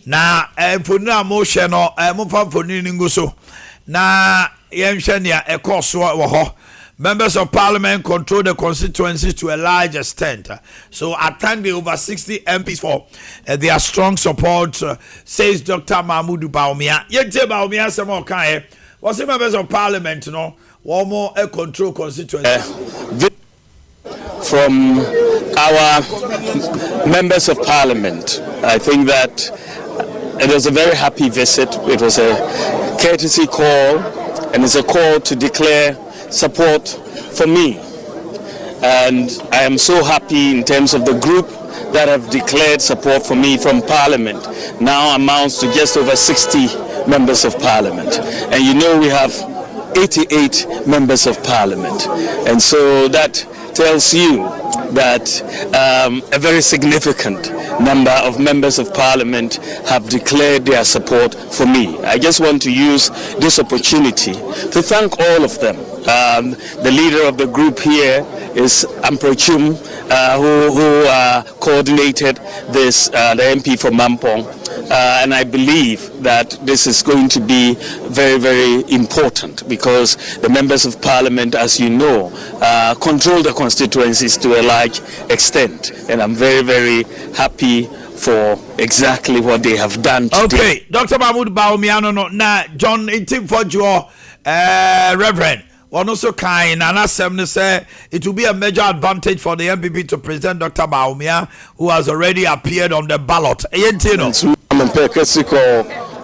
na mfonina mo hye no mo fa mfonini ngo so na yenhwe ne ekoso wo ho. Members of Parliament control the constituencies to a large extent. So I thank the over 60 MPs for their strong support, says Dr. Mahmoud Bawumia. Yente Bawumia samo kan was members of Parliament, one more control constituencies. From our members of Parliament, I think that it was a very happy visit. It was a courtesy call, and it's a call to declare support for me, and I am so happy in terms of the group that have declared support for me from Parliament. Now amounts to just over 60 members of Parliament, and we have 88 members of Parliament, and so that tells you that a very significant number of members of Parliament have declared their support for me. I just want to use this opportunity to thank all of them. The leader of the group here is Amprochum, who coordinated this, the MP for Mampong, and I believe that this is going to be very, very important because the members of Parliament, as you know, control the constituencies to a large extent, and I'm very, very happy for exactly what they have done today. Okay, Dr. Mahmoud Bawumia, na John Intim for your Reverend. One also kind and assembly say it will be a major advantage for the MPP to present Dr. Bawumia, who has already appeared on the ballot.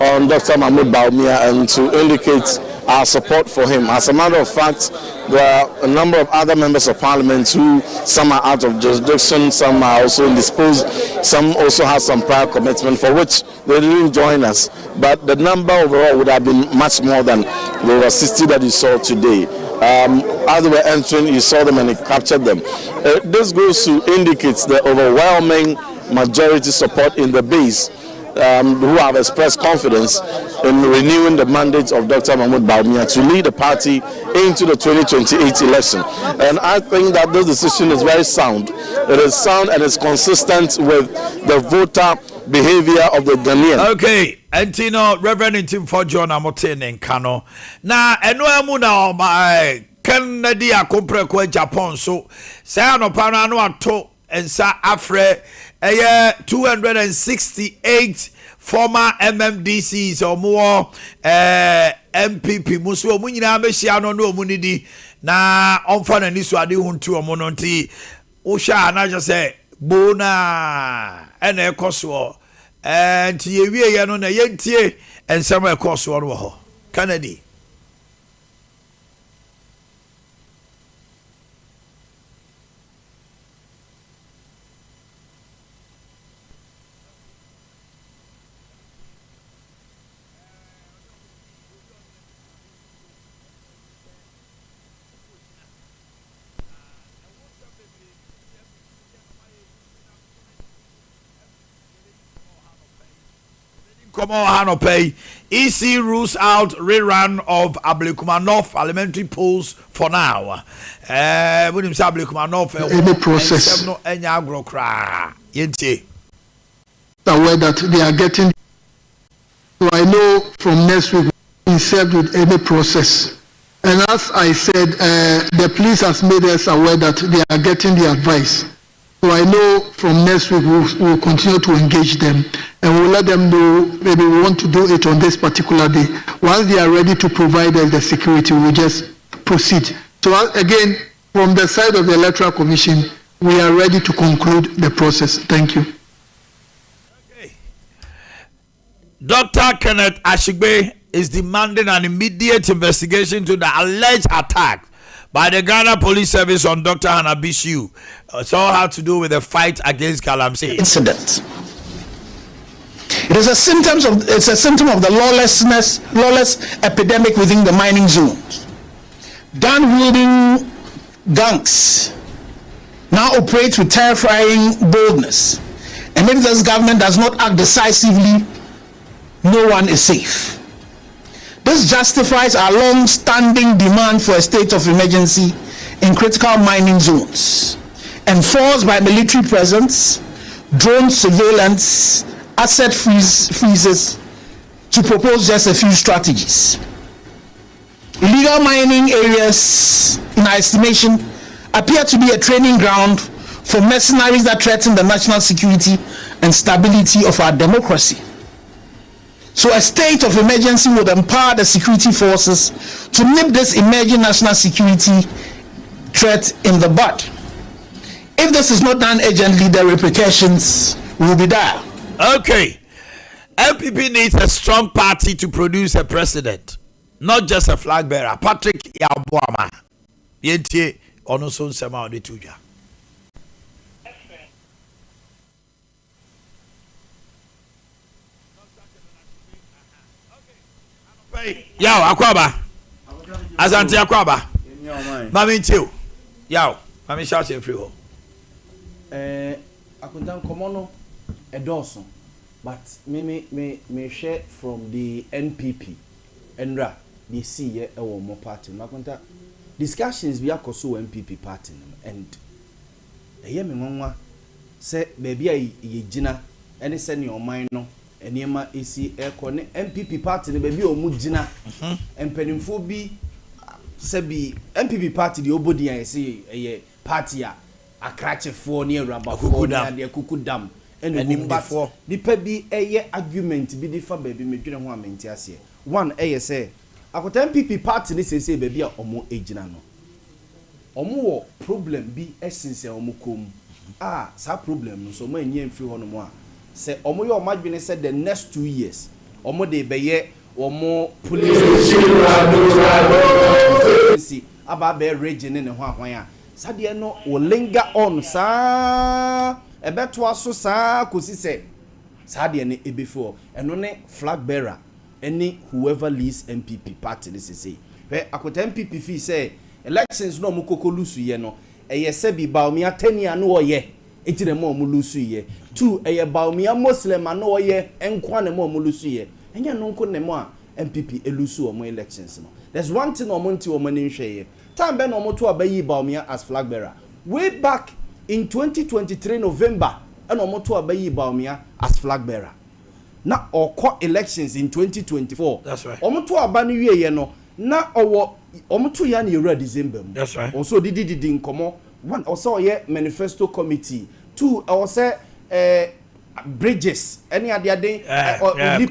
On Dr. Mahmoud Bawumia and to indicate our support for him. As a matter of fact, there are a number of other members of Parliament who some are out of jurisdiction, some are also indisposed, some also have some prior commitment for which they didn't join us. But the number overall would have been much more than the over 60 that you saw today. As they were entering, you saw them and you captured them. This goes to indicate the overwhelming majority support in the base, who have expressed confidence in renewing the mandate of Dr. Mahmoud Bawumia to lead the party into the 2028 election. And I think that this decision is very sound. It is sound and it's consistent with the voter behavior of the Ghanaian. Okay, Antino, Reverend Intim for John Amote Nkano. Na eno amuna my Kennedy akompre kwa Japan so say no pana no ato ensa afre 268 former MMDCs or more MPP musu omu nyina mehia no no omu nidi na onfa na nisu ade huntu omu no nti wo sha na je say bona ena ekoso nti yewie ye no na yentie ensema ekoso no ho Kennedy. Come on, Hanope. EC rules out rerun of Ablekuma Parliamentary polls for now. When you say Ablekuma any process. Aware that they are getting. So I know from next week we served with any process. And as I said, the police has made us aware that they are getting the advice. So I know from next week we'll continue to engage them and we'll let them know maybe we want to do it on this particular day. Once they are ready to provide us the security, we'll just proceed. So again, from the side of the Electoral Commission, we are ready to conclude the process. Thank you. Okay. Dr. Kenneth Ashigbe is demanding an immediate investigation to the alleged attack by the Ghana Police Service on Dr. Hannah Bishu. It's all had to do with the fight against Galamsey incident. It is a symptom of the lawless epidemic within the mining zones. Gun-wielding gangs now operate with terrifying boldness, and if this government does not act decisively, no one is safe. This justifies our long-standing demand for a state of emergency in critical mining zones, enforced by military presence, drone surveillance, asset freezes to propose just a few strategies. Illegal mining areas, in our estimation, appear to be a training ground for mercenaries that threaten the national security and stability of our democracy. So a state of emergency would empower the security forces to nip this emerging national security threat in the bud. If this is not done urgently, the repercussions will be dire. Okay. MPP needs a strong party to produce a president, not just a flag bearer. Patrick Yabuama. Yentie ono so nsema ode tuja. Yaw akwaba. Asante akwaba. Mami ntio. Yaw, mami shout you free ho. Akuntan komono edoso. But me share from the NPP Enra the see ye ewo mo party makonta discussions bi akoso NPP party and eye me nwanwa se baby a ye gina ene se ne oman no enema esi eko ne NPP party ne baby o mu gina empanimfo bi se bi NPP party the obodi an se eye party a akrachefo ne awrabafo ne akukudam and before the pebi eye argument bi difa baby medwene ho amenti ase one eye say akota MPP party ni say baby a omo ejina no omo wo problem bi essence omo kom sa problem no so ma enye mfiri ho no mo a say omo ye omadwene say the next 2 years omo de beye omo police station aba be region ne ho ahwan a sade no wo linger on sa ebeto aso saa kosi se sade ne ebefo eno ne flag bearer any whoever leads MPP party this is say we akota MPP fi say elections no mukoko lusu ye no eye se bi baumia tania no oye etire mo mu lusu ye 2 eye baumia muslim no oye enkwa ne mo mu lusu ye enya no nko ne mo a MPP elusu o mo elections no there's one thing o mo nti o mo ne nhwe ye time be no mo to abayi baumia as flag bearer way back in 2023 November and omoto abayi baumia as flag bearer na oko elections in 2024 that's right omoto abani wiye no na owo omoto ya na yura December that's right also didi nkomo one also ye manifesto committee 2 also bridges any ade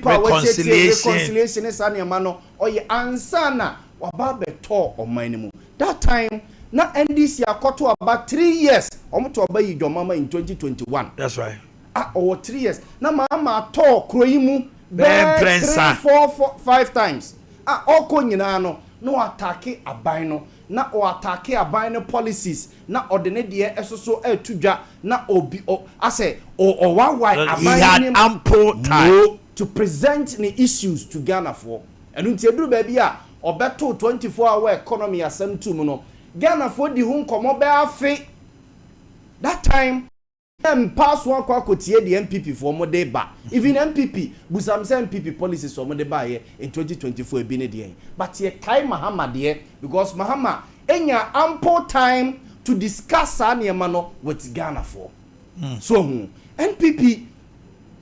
reconciliation is an no oye ansana waba beto omanemu that time na NDC akoto about 3 years omoto abayi dwomama in 2021 that's right over 3 years na mama to kroyimu ben prensa 4-5 times oko nyina no attack aban no na o attack aban no policies na ordinary de esoso atudwa na obi ase o why aban ample time to present the issues to Ghana for enu nteduru ba bia obeto 24-hour economy asem tu mu no Ghana for the home komo be afi that time pass one kwa kotie the MPP for mo dey ba even MPP busam say MPP policies for mo dey ba here in 2024 e bi ne dey but ye kai Mahama dey because Mahama enya ample time to discuss anema no with Ghana for so NPP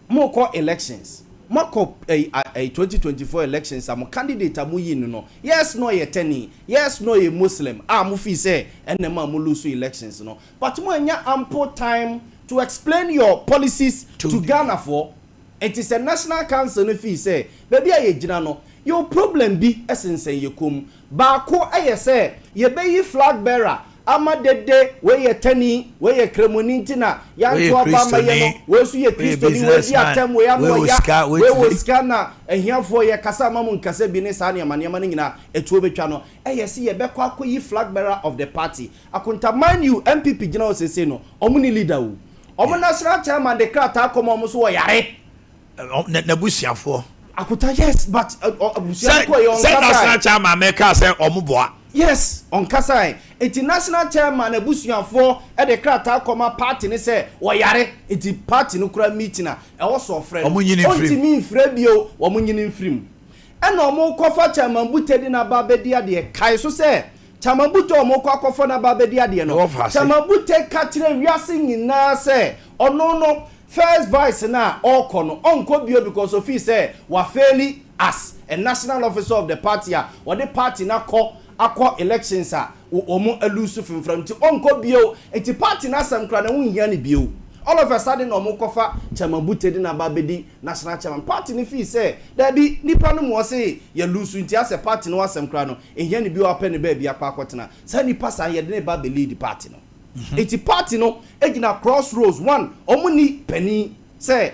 mo call elections mako 2024 elections am candidate amu yin no yes no ye teni yes no ye muslim amu fi say enema amu lose elections no but mo anya ample time to explain your policies to Ghana for it is a national council no fi say baby aye gina no your problem bi essence ye kom ba ko aye say ye be flag bearer ama dede we ye tani we ye kremoni ntina ya to abama ye no we su ye Kristo ni we di atem we amo ya we ska na ehiafo ye kasa mamu nkasa bi ne sa ne amanema ne nyina etuo betwa no eye se ye bekọ akoyi flag bearer of the party akunta man you MPP gina o sese no omuni leader wo omo national chairman de krata akomo omo so wo yare na busiafo akuta yes but busiafo ye on kasa national chairman make say omo boa yes on Kasai international chairman abusuafo e de krata akoma party ne say wo yare iti party no kura meeting a e wo so friend onti mi frɛ bio wo munyini mfrim e na omo kofa chairman butedi na babedi ade kai so say chairman buto omo kofa na babedi ade no chairman bute ka kire wiase nyina say ono no first vice na okono onko bio because of he say wa fairly as a national officer of the party or the party na akọ elections omo elusu from ti onko bio enti party na samkra na wunhia ne bio all of a sudden omo kofa chamabute na babedi national chairman party ni fee say there be nipa no mo say ye lusu nti as a party no asamkra no ehia ne bio apɛ ne ba bia kwa akotena sa nipa sa ye de ne ba be lead party no enti party no egina crossroads one omo ni pani say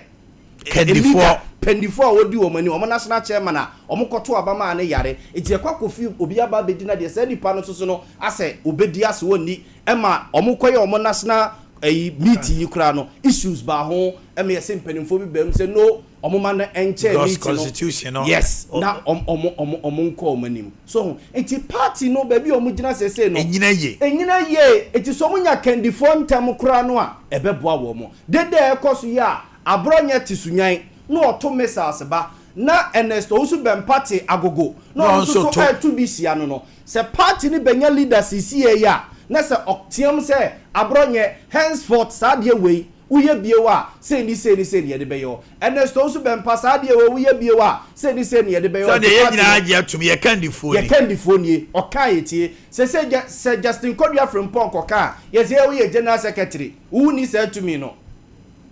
pendifo wodi omani omo national chairman omo koto abama ne yare enti ekwa kofi obi aba bedi na de say nipa no so no ase obedi ase woni ema omo koye omo national meeting yikra no issues ba ho ema yese mpanimfo bi bam say no omo man enche meeting constitution no yes na omo nko omanim so enti party no ba bi omo gina sese no enyina ye enti so munya candifo ntam kra no a ebeboa wo mo dede ekoso ya abronya tisunyan no oto missiles ba na Ernest osu bem party agogo no so to be sia no se party ni benya leaders isi ya na se oktiam se abronye henceforth sadie we uye biewa se ni ye de beyo Ernest osu bem pa sadie we uye biewa se ni ye de beyo so de yina age atum ye candifo ni okan yetie se Justin Kodua from Pon koka ye se we general secretary wu ni se tumi no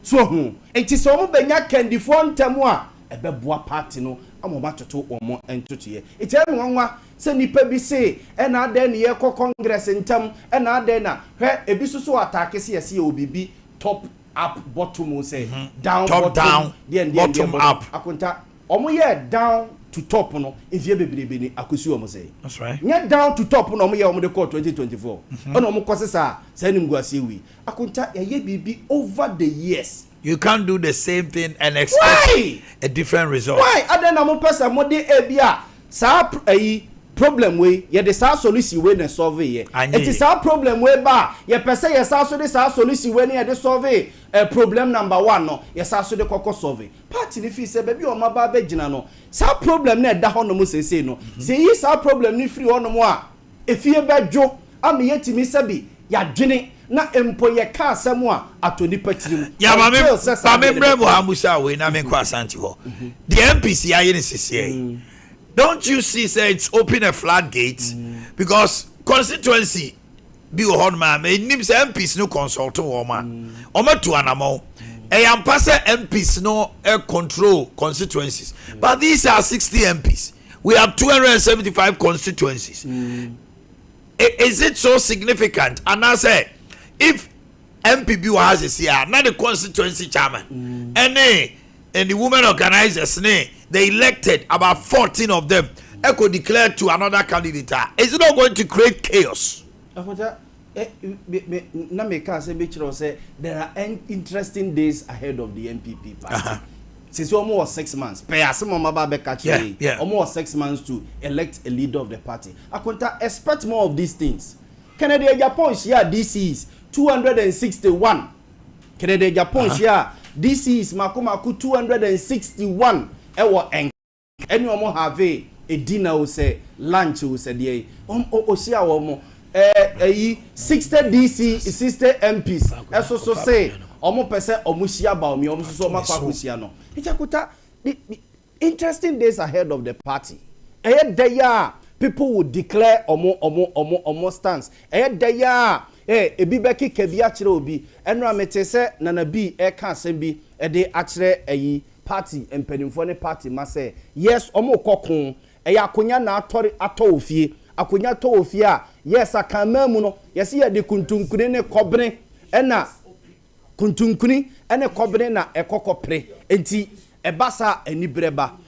so hu enti so mo benya candifo ntamu a ebeboa party no amoma toto omo entotoye eti emi nwanwa se nipa bi se na ade ne ye ko congress ntam na ade na hwe ebi so attack se yesi obibi top up bottom say down top bottom bottom up akunta omo ye down to top no evie bebrebe ni akosi omo say that's right nye down to top no omo ye omo de call 2024 ona omo kosesa sa nim guase wi akunta ye bibi over the years. You can't do the same thing and expect a different result. Why? Adena mo person mo de ebia sa problem we ye de sa solution we na solve ye. It is our problem we ba ye pese ye sa so de sa solution we na ye de solve problem number 1 no ye sa so de kokko solve. Party ni fi se be bi o ma ba gina no. Sa problem na da ho no mo sese no. Se yi sa problem ni free ho no mo a efie be dwo am ye timi se bi ya dwene na empo ye ka asem a atoni patirim ya ba me brebo hamusa we na me kwa santi ho the MPC aye ne sese don't you see say it's open a floodgate because constituency bi wo hon ma me nim say MPs no consult wo ma o ma tu anamo e yam pass MPs no control constituencies but these are 60 MPs we have 275 constituencies is it so significant and I say if MPB has a CR, not the constituency chairman, and the women organizers, they elected about 14 of them. Echo declared to another candidate. Is it not going to create chaos? There are interesting days ahead of the MPP party. Since almost 6 months, almost 6 months to elect a leader of the party. I could expect more of these things. Canada Japan share DCs 261. Canada Japan share DCs makumaku 261. Ewo en. Anyone have a dinner will say lunch will say the share omo 60 DC 60 MPs. Eso so say omo pese omo share ba omo so makwa share no. Itakuta interesting days ahead of the party. People would declare omo stance. Ebi beki kebi achire obi. Enra mete se nana bi ka asem bi de achire party empanimfo ne party ma se yes omo kokon akonya na ato ofie akonya to ofie a yes akama mu no yes ye de kuntunkuni ne kobene ena kuntunkuni ene kobene na ekokopre enti ebasa enibreba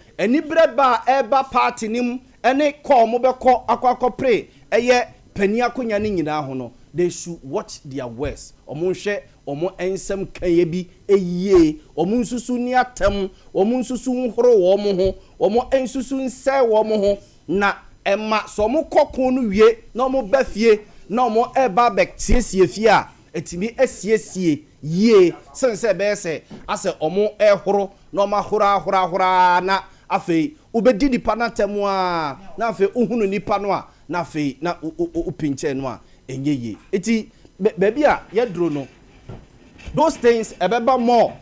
eba party nim ene call mo be call akokopre eye pani akonya ne nyina ho no they should watch their words omo hwe omo ensem kaye bi eyie omo nsusu ni atem omo nsusu nhoro wo mo ho omo ensusu nse wo mo ho na ema so mo kokon no wie na omo bafie na omo eba bek tiesie fie a etimi asiesie ye sense be se ase omo ehoro na omo hora na afei ubedi nipa na temu a na afei uhunu nipa no a na afei na upinche no a enyeye eti baby a yedro no those things ebeba more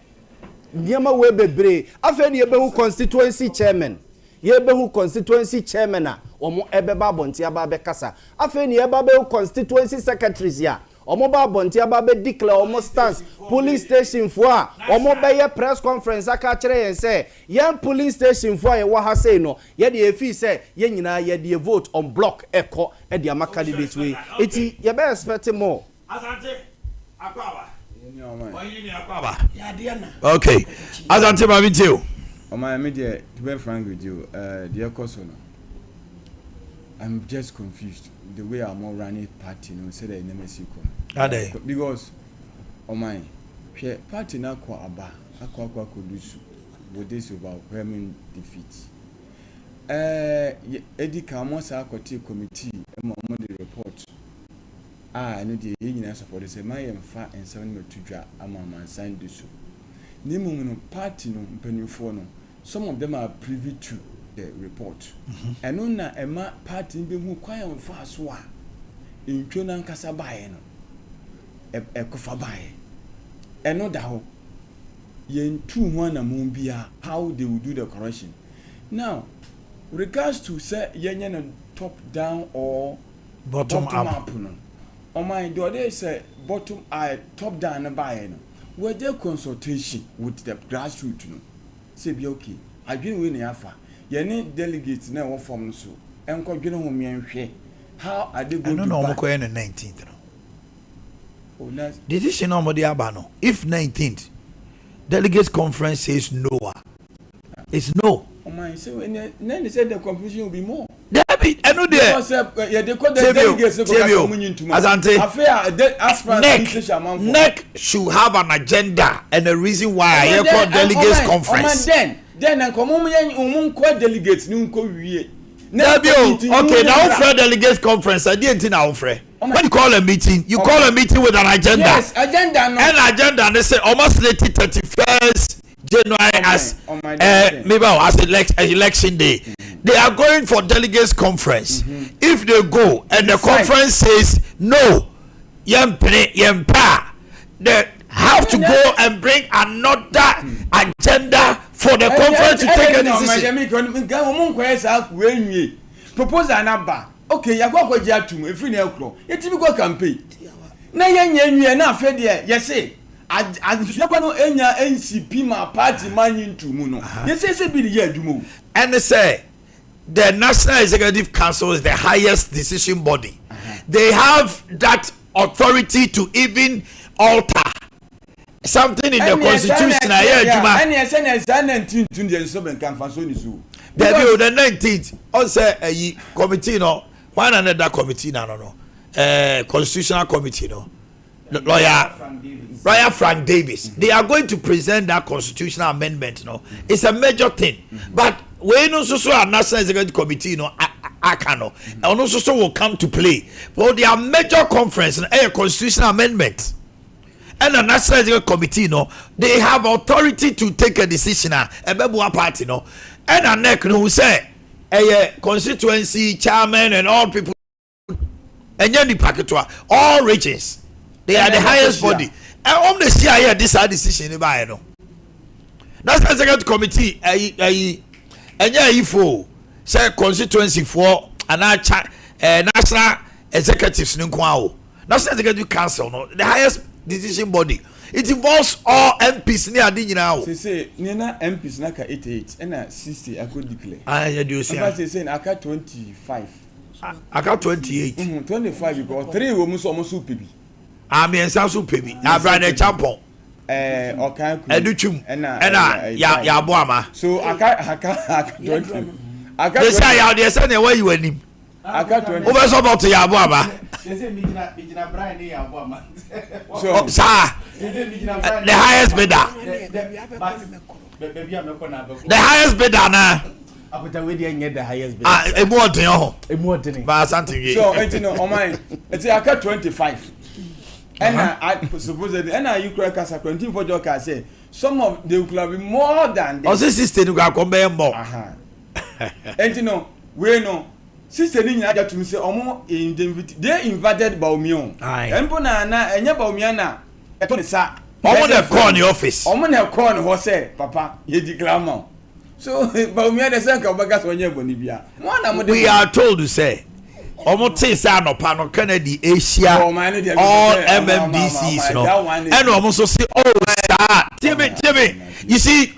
Niema we bebre. Afa ni ebe hu constituency chairman. Ye be hu constituency chairman a omo ebeba bonti aba be kasa. Afa ni eba be hu constituency secretaries ya. Omo ba bonti aba be declare omo stance police station fo a omo be ye press conference aka kire yen say yen police station fo a ye wa ha say no ye de efi say ye nyina ye de vote on block eko e de ama candidate we eti ye be expect more Asante Akwaaba Omanhene Akwaaba ya de na okay Asante ma video Omanhene dey to be frank with you the course no I'm just confused the way I'm all running party no say that never see because Omanhene share party na kwa aba akwa kodusu with this about permanent defeat edi kamo sa akwati committee mo the report no dey nyina support say my emfa ensa no tudwa ama man sign this nimu no party no mpanifo no some of them are privy to the report and on na ema party be hu kwan fa so a ntwo na nkasa bae no ekofa bae eno da ho yentu ho na mo bia how they will do the correction now regards to say yenye no top down or bottom up no on my do they say bottom top down na bae no we dey consultation with the grassroots no say be okay adwene we na afa yene delegates na won form so enko dwene ho mienhwe how are they going to no mo ko na 19th no oh nice decision on the abano if 19th delegates conference says no it's no oh my say when they said the confusion will be more David eno there yeah they call the delegates go Asante affair neck should have an agenda and a reason why I call delegates conference then nkomo yen call delegates ni nko wie okay now for delegates conference I didn't know for when you call a meeting you call a meeting with an agenda yes agenda no an agenda they say almost late 31st January as maybe as election day they are going for delegates conference if they go and the conference says no yempa they have to go and bring another agenda for the conference to take a decision proposal number okay ya kwa kwaji atum efiri na ekro yetimi kwa campaign na yenye na afa de yese adwekwa no enya NCP ma party manyintu mu no yese se bi ye adwumo and they say the National Executive Council is the highest decision body they have that authority to even alter something in the constitution na here adwuma and yese na 19 tunde so ben kan faso ni so the 19th on say committee no one another committee no constitutional committee no lawyer Frank Davis they are going to present that constitutional amendment no it's a major thing but we no so a National Executive Committee no akano and also so will come to play but their major conference a constitutional amendment and the National Executive Committee no they have authority to take a decision a party no and a neck no say a constituency chairman and all people and the packetwa all regions they are the highest body and on the CIA this decision by no National Executive Committee ifo say constituency for an national executives National Executive Council no the highest decision body it involves all MPs near the now say na MPs na ka 88 and 60 I could declare you do say aka 25 aka 28 25 because 3 wo mu so almost pebi me ensa so pebi abrane champon okan ku edutwum ya boama so aka 20 aka they say ya dey say na where you anim aka 20 over so about ya boama they say mijina Brian ya boama so sir the highest bidder the highest bidder na Abuja we dey get the highest bidder emu odin ho ba something we so etino o mine eti aka 25 and I suppose and you crack as a 20 for joker say some of they will be more than this o sister you go come be more etino we no sister ni nyina ja to say omo they invited Baumio empo na enye Baumia na eto ne sa Omo dey call in the office. Omo na call no ho say papa ye declare ma. So but me dey say ka obaga so onye boni bia. We are told to say Omo say say anopa no Kennedy Asia all MMDCs no. And Omo so say oh Timmy. You see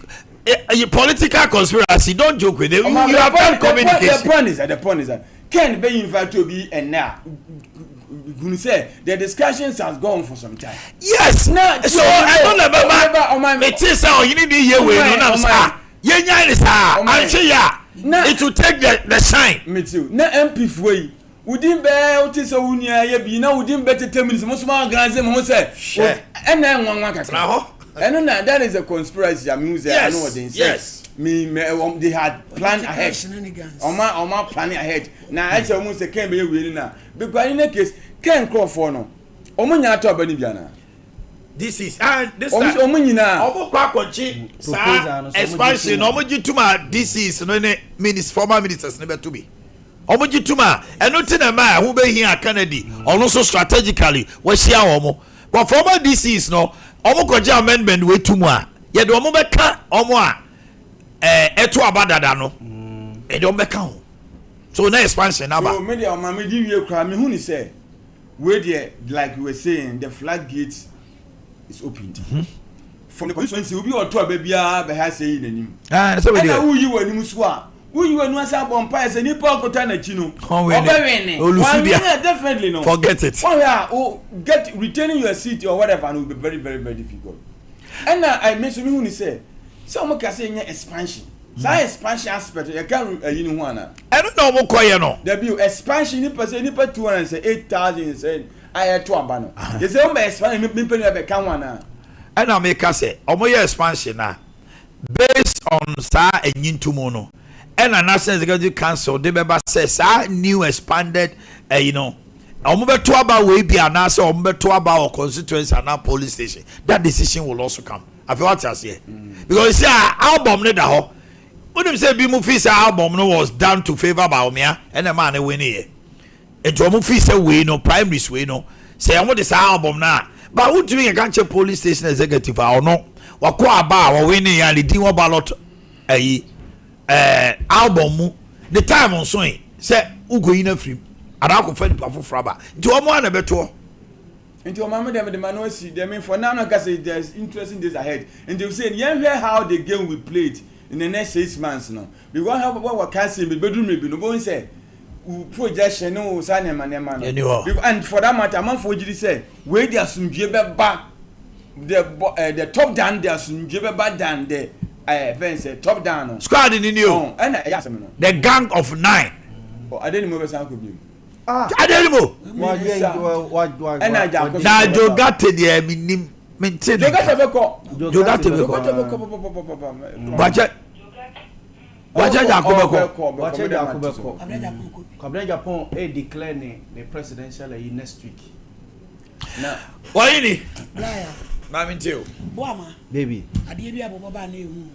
political conspiracy, don't joke with it. You have done communication. The point is that can be invited to be and now you say the discussions has gone for some time. Yes. Now, so I don't remember. It is how you need to hear we it will take the shine. Me too. Na MP way. Wouldn't be otis so unia be now wouldn't better 10 minutes. Most organize mo say. And then one kakra. And that is a conspiracy. I mean, I know what they say. Yes. They had planned ahead. Oma planning ahead. Now I say almost a can be really now. Because in that case, can call for no. Oma nya to abani biana. This is and this Oma nyina. Omo kwa konchi sa expansion omo gituma this is no ne ministers former ministers ne beto bi. Omo gituma eno ti na ma who be here Kennedy. Ono so strategically we share omo. But former DCs no omo koja amendment we tumu a ye de omo beka omo a eto abadada no e de omo beka ho so na expansion aba so media o ma me di wie kra me hu ni say we there like we were saying the floodgate is opened from the constituency obi oto ababia be ha say nanim so we there who you anim so a who you anu asa bompa say nipa okota na chi no obewene definitely no forget it get retaining your seat or whatever and will be very very very difficult. And I mention me who say some can say expansion. So expansion aspect you can you know one. I don't know what koye no. There be expansion ni person ni per 208,000 say I to amba no. They say o expansion me pe be kan one na. And I make say omo ye expansion na based on sa enyintumo no. And a National Executive Council they be say new expanded you know omobeto aba we bia na say omobeto aba or constituency and police station that decision will also come after what you say because you see album ne da ho when them say bi mu fi say album no was done to favor Baumia and the man win here and to mu fi say we no primaries we no say omo this album na but who doing a ganche police station executive or no wakwa aba we win here the din ballot album the time on so say ugo ina free adako fa nipa foforo ba nti omo ana beto nti o mama dem the man see them for now no say there's interesting days ahead and they say you hear how the game we played in the next 6 months no because how what can say be bedroom maybe no go say projection no say na man and for that matter man for jiri say we dey asumdue be ba the top down dey asumdue be ba than the fence top down no squad in new and yasem no the gang of 9 I didn't move san ko bi Adelimo na jogate de minim maintain jogate Jakobeko Kabla Japan declare the presidential next week now why ni Blaya mami tio boama baby ade bia bobo ba na ehu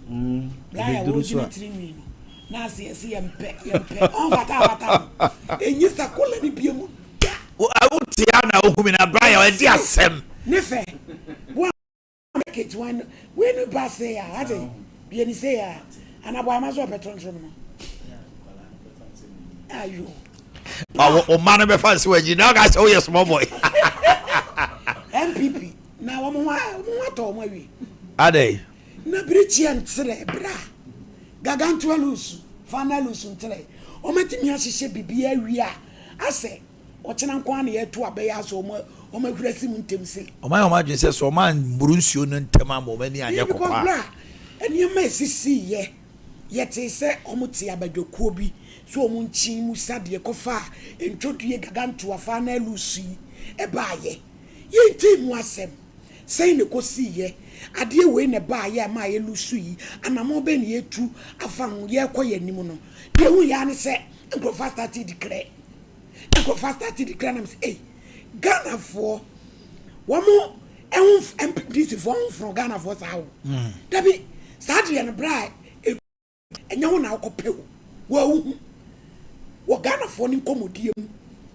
Blaya wo jina trimi na se yempe on bata enyi sakola ni biemu I would see na ohumi na Blaya e di asem nefe bo make it when you pass here ate bi ni say ya ana boama so petron so no ayo o man be fancy we you now guys oh yes small boy MPP na wo mo to mo wi ade na brichi antre bra gagantua lusu fana lusu ntre o matimi ahihye bibia wi a ase o chena nkwa na yeto abeya so o mahurasi mu ntem se o ma dwen se so man burunsuo no ntem ama mani anye kokwa eni ma sisi ye te se o muti abadwokuo bi so o munchi mu sade kofa entwodue gagantua fana lusu e baaye ye timu asem say ne kosi ye ade we ne ba ye ma ye lusu yi anamo be ne yetu afa ho ye koye nim no de hu ya ne se enko fastati declare nam say eh Ghana for womo ehun MPDC for from Ghana for sao dabi sadie ne bra enya wo na akopeu wo Ghana for ni komodiem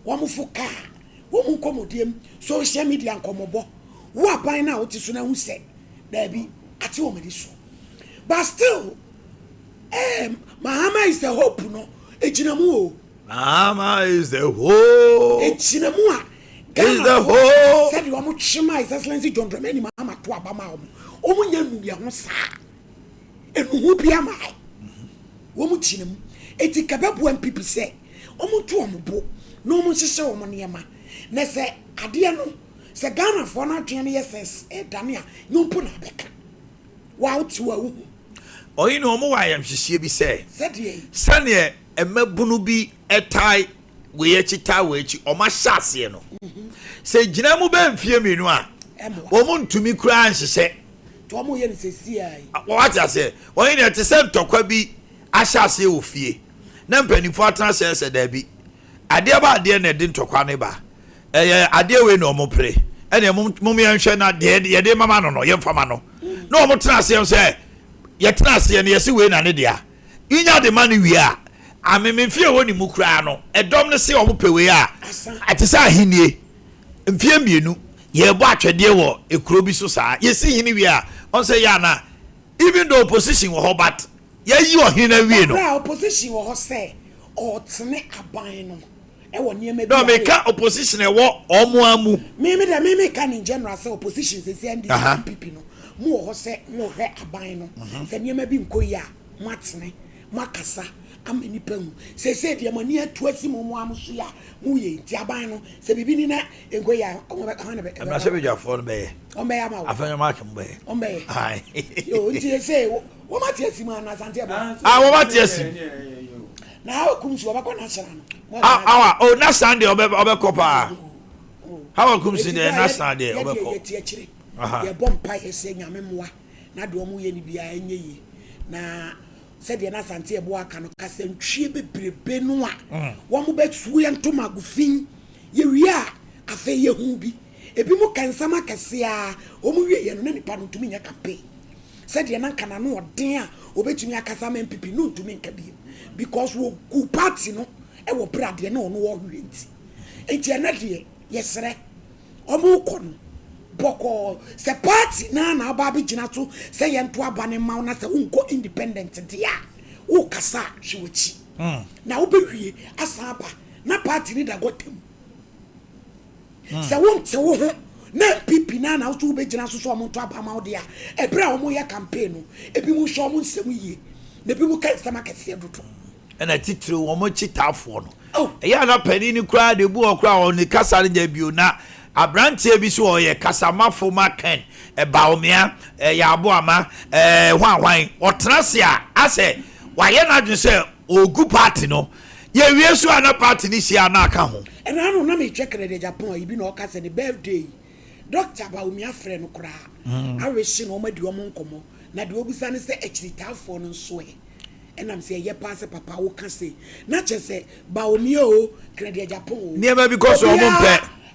womo fuka wo mu komodiem social media nkomobo wo aban na wo ti so na hu se da bi ati wo medi so but still Mahama is the hope no ejinamu o Mahama is the hope ejinamu a is the hope said you amu chima His Excellency John Dramani Mahama to abama omu nya nu ya ho sa enu hu bia mai wo mu chinamu eti kababu MPP se omu to omu bo no omu hihye omu niema na se ade no se Ghana for na twene yes dania nyompo na beka wa uti wa hu oyi no omu wa yam hihye bi se said sane emabunu bi etai we yechita we echi oma hyase no se gina mu be mfie menu a omu ntumi kura anhyehyɛ to omu ye ne sesi ai what I say oyi ne te se ntokwa bi ahyase wo fie na mpanifo atena se da bi ade ba ade na de ntokwa ne ba ade we no omu pre ene mum yanhwe na de ye de mama no ye mfama no na omu tena se se ye tena se ne ye se we na ne dia inya de mani wi a amemfie woni mu kura no edom ne se omu pewe a atisa ahinie mfie mienu ye bo atwede wo ekuro bi so saa ye si hini wi a on say ya na even though opposition wo but ye yi ohina wi no opposition wo say o tene aban no e wo niam bi no me ka opposition e wo omo amu me ka in general say opposition say NDP no mu wo say mu hwe aban no say niam bi nkoyi a mu atene mu akasa amani pemu say de mani atu asi mu amu so ya mu ye nti aban no say bibi ni na enkoyi a o be ka na be ma se be jafo no be o be ya ma afanya ma ke mbe o be ai yo nti say wo ma ti asi ma na sante ba wo ma ti asi na how comes you about national oh national dey obekopa how comes in the national dey obeko ye bompa ye se nyame moa na de omu ye ni bia enye yi na said the nasante e bo aka no kasantwie bebrebe no a wo mo betu ye ntoma gufin ye wi a afa ye hu bi ebi mu kansama kase a omu wi ye no na nipa no tumi nya kape said the na kana no odin a obetumi akasa ma MPP no tumi nka bi because wo ku party no e wo brade na ono wo hwenti enti na de yesre omu ko no boko se party na ba bi gina so se ye nto abane ma na se unko independent dia wo kasa hwechi na wo be hwie asaba na party ni da gotem se wo nte wo ho na MPP na so be gina so omo nto abama wo dia e bra omo ye campaign no ebi mu hwo omo nsem yie na ebi mu kan sama kase dodo ena titire wo mo chitafo no ya na pani ni kura de bu okura on ni kasa ne bio na abrantie bi so oye kasamafo maken baomia ya aboama hwanhwan otrase a ase waye na dwen se ogu party no ye wie so ana party ni sia na aka ho ena no na me chekere de Japan ibi na okase the birthday Dr. Baumia friend no kura aweshi no ma di omo nkomo na de obisa ne se echiritafo no so and I'm saying, pass papa who can say, not just say, Baumio, Credit Japan. Never because of one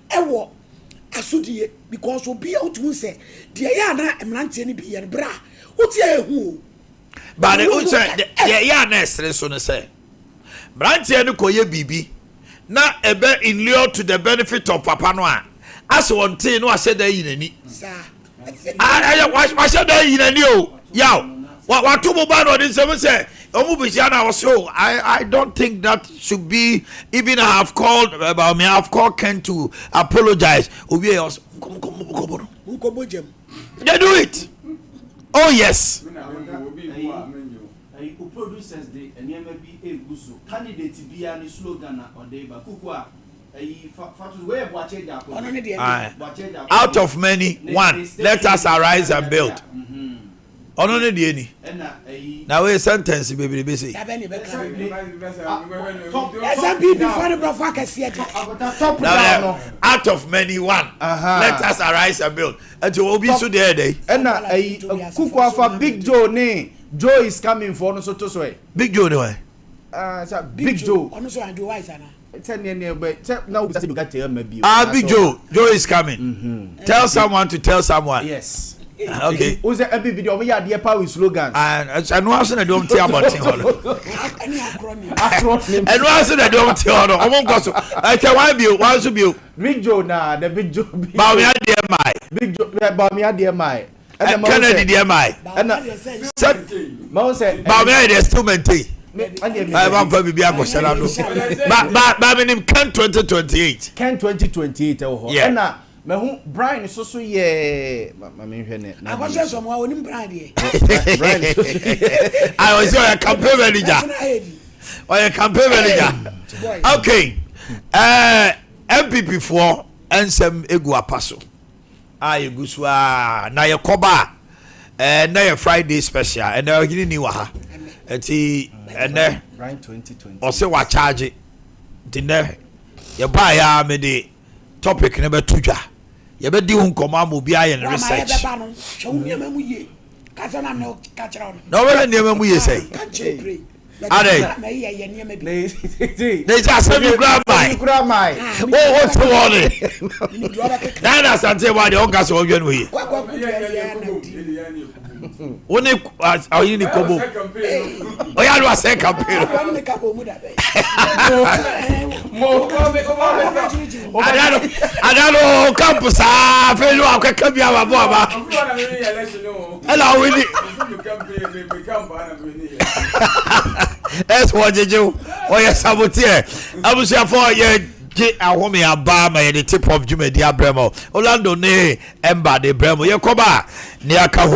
ewo asudi because obi out who say, dear Yana, and Lantini be and bra. What's who? But the Yana so say, Brantian Koye Bibi, now a bet in lieu to the benefit of Papa Noir. As one thing, no, I said, sir. I said, Yow. What two mobile this say? I don't think that should be. Even I have called about me. I've called Ken to apologize. They do it. Oh yes. Producers they be a guso candidate be any slogan or they bakukwa out of many one let us arise and build. Ono ne die ni na we sentence baby be say out of many one let us arise and build and to obi so there dey na kuku afa Big Joe ne Joe is coming for no so to so Big Joe ne why Big Joe ono so and wise ana now Big Joe is coming. Tell someone to tell someone. Yes. Okay. Who's the MPP? The Omo Yade power with slogans. And I know I don't tell about it. Any acronym. Acronym. And I said I don't tell no. I go so. I can why be one to be. Big Joe na the Big Joe. Baumia DMI. Big Joe Baumia DMI. Kennedy DMI. And Mao said Baumia is still maintain. I want for be a question. But him can 2028. Can 2028 yeah. And na me hu Brian so ye mama hwe ne. I was some wa onim Brian. Brian. I was your campaign manager. Or your campaign manager. Okay. MPP for ensem egu apaso. You go na ye koba na ye Friday special and na gini ni wa ha. Eti ene Brian 2020. O se wa charge dinner ye ba ya me de topic ne betudwa ye be di nkomo am obi aye ne research no we ne ma mu ye say Ade they just say me grab my oh what's the one na na sante wa de onga so odwe no ye Oni ayi ni kobo. Oya lo ase campaign. Adalo campus felu akeka bia wa bo aba. Ela we ni. Es wojeju. Oya sabotier. Abusia for ye J ahome aba ma ye the tip of Jumedi Abremo. Orlando ne emba de Bremo. Ye koba ne aka